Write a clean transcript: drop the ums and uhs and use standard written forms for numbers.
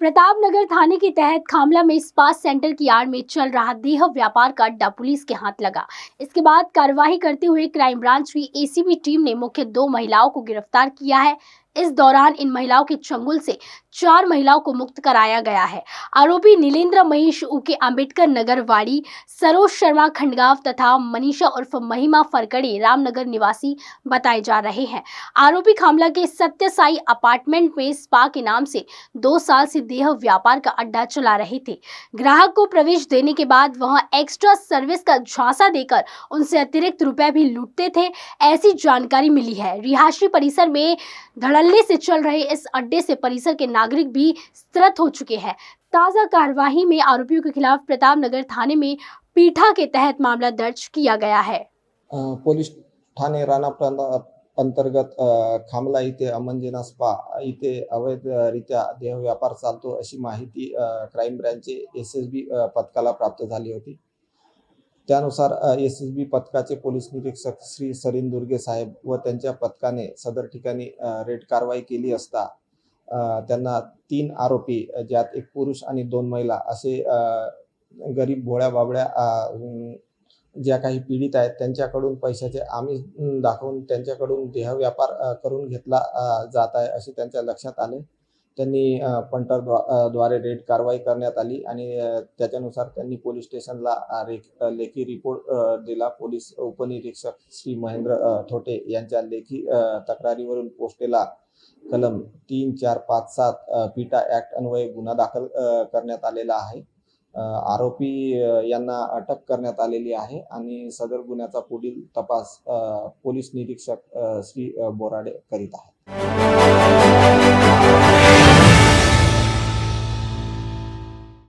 प्रतापनगर थाने के तहत खामला में स्पा सेंटर की आड़ में चल रहा देह व्यापार का अड्डा पुलिस के हाथ लगा। इसके बाद कार्रवाई करते हुए क्राइम ब्रांच की एसीबी टीम ने मुख्य 2 महिलाओं को गिरफ्तार किया है। इस दौरान इन महिलाओं के चंगुल से 4 महिलाओं को मुक्त कराया गया है। आरोपी नीलेंद्र महेश उके अंबेडकर नगर वाड़ी, सरोज शर्मा खंडगांव तथा मनीषा उर्फ महिमा फरकड़े रामनगर निवासी बताए जा रहे हैं। आरोपी खामला के सत्य साई अपार्टमेंट में स्पा के नाम से 2 साल से देह व्यापार का अड्डा चला रहे थे। ग्राहक को प्रवेश देने के बाद वहां एक्स्ट्रा सर्विस का झांसा देकर उनसे अतिरिक्त रुपए भी लूटते थे, ऐसी जानकारी मिली है। रिहायशी परिसर में धड़ल्ले से चल रहे इस अड्डे से परिसर के नागरिक भी त्रस्त हो चुके हैं। ताजा कार्यवाही में आरोपियों के खिलाफ प्रतापनगर थाने में पीठा के तहत मामला दर्ज किया गया है। पोलीस ठाणे राणा अंतर्गत खामला इथे अमंजना स्पा इथे अवैधरित्या देह व्यापार चालतो अशी माहिती क्राईम ब्रँचचे एसएसबी पथकाला प्राप्त झाली होती। त्यानुसार एसएसबी पथकाचे पोलीस निरीक्षक श्री सरीन दुर्गे साहेब व त्यांच्या पथकाने सदर ठिकाणी रेड कारवाई केली असता त्यांना 3 आरोपी ज्यात एक पुरुष आणि 2 महिला असे गरीब भोळ्या बाबड्या ज्या काही पीडित आहेत त्यांच्याकडून पैशाचे आमिष दाखवून त्यांच्याकडून देह व्यापार करून घेतला जात आहे असे त्यांच्या लक्षात आले। त्यांनी पंटरद्वारे रेड कारवाई करण्यात आली आणि त्याच्यानुसार त्यांनी पोलीस स्टेशनला लेखी रिपोर्ट दिला। पोलीस उपनिरीक्षक श्री महेंद्र थोटे यांच्या लेखी तक्रारीवरून पोस्टेला कलम 3457 पीटा ऍक्ट अन्वये गुन्हा दाखल करण्यात आलेला आहे। आरोपी यांना अटक करण्यात आलेली आहे आणि सदर गुन्ह्याचा पुढील तपास पोलीस निरीक्षक श्री बोराडे करीत आहेत।